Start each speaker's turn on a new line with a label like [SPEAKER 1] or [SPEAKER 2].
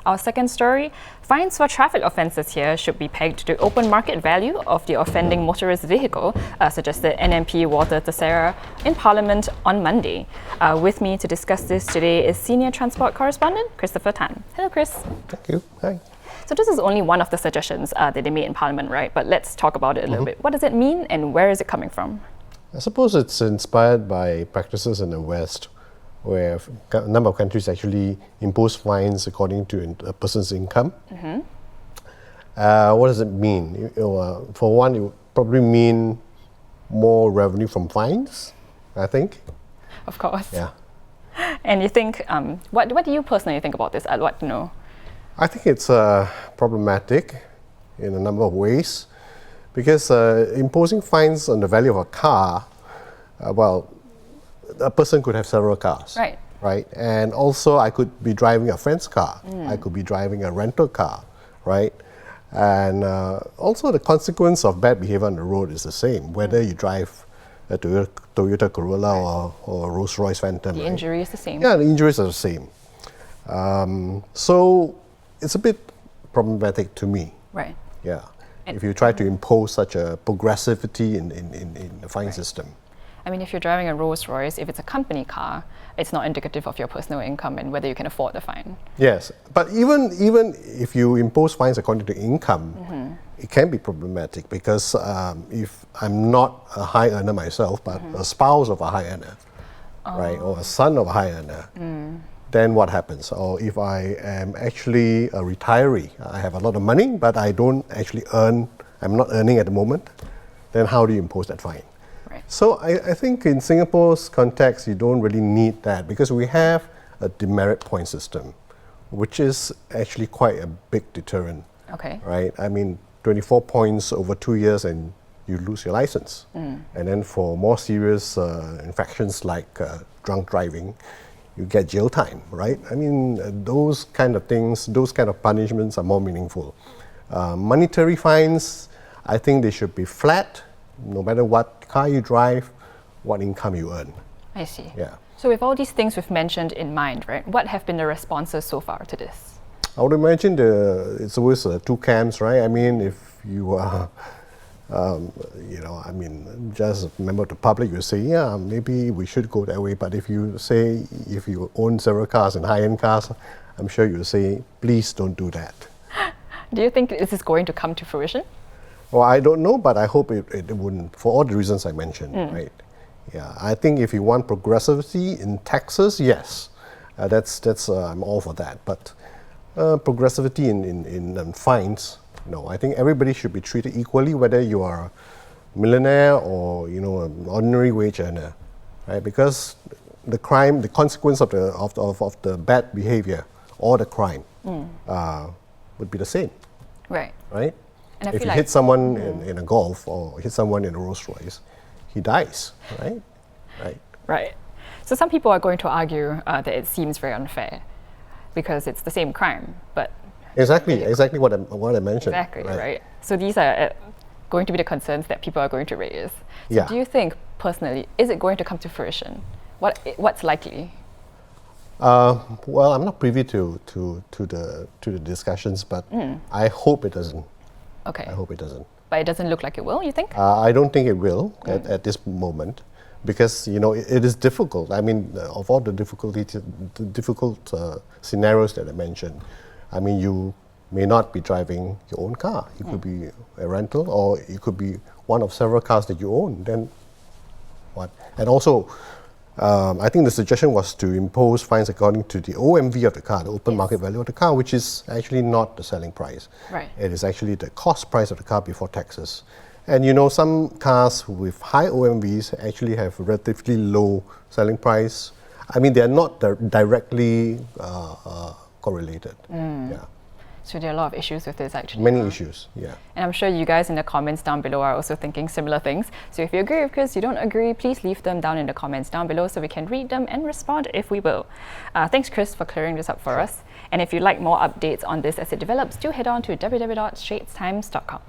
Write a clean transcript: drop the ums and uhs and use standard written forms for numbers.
[SPEAKER 1] Our second story, fines for traffic offences here should be pegged to the open market value of the offending motorist vehicle, suggested NMP Walter Teixeira in Parliament on Monday. With me to discuss this today is Senior Transport Correspondent Christopher Tan. Hello, Chris.
[SPEAKER 2] Thank you. Hi.
[SPEAKER 1] So this is only one of the suggestions that they made in Parliament, right? But let's talk about it a little bit. What does it mean and where is it coming from?
[SPEAKER 2] I suppose it's inspired by practices in the West, where a number of countries actually impose fines according to a person's income. What does it mean? For one, it would probably mean more revenue from fines, I think.
[SPEAKER 1] Of course.
[SPEAKER 2] Yeah.
[SPEAKER 1] And you think, what do you personally think about this? I'd like to know.
[SPEAKER 2] I think it's problematic in a number of ways, because imposing fines on the value of a car, a person could have several cars.
[SPEAKER 1] Right.
[SPEAKER 2] Right. And also I could be driving a friend's car. I could be driving a rental car. Right. And also the consequence of bad behavior on the road is the same, whether you drive a Toyota Corolla or a Rolls-Royce Phantom.
[SPEAKER 1] The injury is the same.
[SPEAKER 2] Yeah, the injuries are the same. So it's a bit problematic to me.
[SPEAKER 1] Right.
[SPEAKER 2] Yeah. If you try to impose such a progressivity in the fine system.
[SPEAKER 1] I mean, if you're driving a Rolls-Royce, if it's a company car, it's not indicative of your personal income and whether you can afford the fine.
[SPEAKER 2] Yes, but even if you impose fines according to income, it can be problematic, because if I'm not a high earner myself, but a spouse of a high earner, right, or a son of a high earner, then what happens? Or if I am actually a retiree, I have a lot of money, but I don't actually earn, I'm not earning at the moment, then how do you impose that fine? So I think in Singapore's context, you don't really need that, because we have a demerit point system, which is actually quite a big deterrent.
[SPEAKER 1] Okay.
[SPEAKER 2] Right? I mean, 24 points over 2 years and you lose your license. And then for more serious infractions like drunk driving, you get jail time, right? I mean, those kind of things, those kind of punishments are more meaningful. Monetary fines, I think they should be flat, no matter what car you drive, what income you earn.
[SPEAKER 1] I see.
[SPEAKER 2] Yeah.
[SPEAKER 1] So with all these things we've mentioned in mind, right, what have been the responses so far to this?
[SPEAKER 2] I would imagine it's always two camps, right? I mean, if you are, just a member of the public, you say, yeah, maybe we should go that way. But if you own several cars and high-end cars, I'm sure you'll say, please don't do that.
[SPEAKER 1] Do you think this is going to come to fruition?
[SPEAKER 2] Well, I don't know, but I hope it wouldn't, for all the reasons I mentioned, right? Yeah, I think if you want progressivity in taxes, yes, I'm all for that. But progressivity in fines, no. I think everybody should be treated equally, whether you are a millionaire or an ordinary wage earner, right? Because the crime, the consequence of the bad behavior or the crime would be the same,
[SPEAKER 1] right?
[SPEAKER 2] Right.
[SPEAKER 1] And
[SPEAKER 2] if you hit someone in a Golf or hit someone in a Rolls Royce, he dies, right? Right.
[SPEAKER 1] Right. So some people are going to argue that it seems very unfair because it's the same crime, but
[SPEAKER 2] exactly what I mentioned.
[SPEAKER 1] Exactly, right. So these are going to be the concerns that people are going to raise. So
[SPEAKER 2] Yeah.
[SPEAKER 1] do you think personally, is it going to come to fruition? What's likely?
[SPEAKER 2] Well, I'm not privy to the discussions, but I hope it doesn't.
[SPEAKER 1] Okay.
[SPEAKER 2] I hope it doesn't.
[SPEAKER 1] But it doesn't look like it will, you think?
[SPEAKER 2] I don't think it will at this moment, because it is difficult. I mean, of all the difficult scenarios that I mentioned, I mean, you may not be driving your own car. You could be a rental, or it could be one of several cars that you own. Then what? And also, I think the suggestion was to impose fines according to the OMV of the car, the open market value of the car, which is actually not the selling price.
[SPEAKER 1] Right.
[SPEAKER 2] It is actually the cost price of the car before taxes. And some cars with high OMVs actually have relatively low selling price. I mean, they are not directly correlated. Yeah.
[SPEAKER 1] So there are a lot of issues with this, actually.
[SPEAKER 2] Many issues, yeah.
[SPEAKER 1] And I'm sure you guys in the comments down below are also thinking similar things. So if you agree with Chris, you don't agree, please leave them down in the comments down below so we can read them and respond if we will. Thanks, Chris, for clearing this up for us. And if you'd like more updates on this as it develops, do head on to www.straitstimes.com.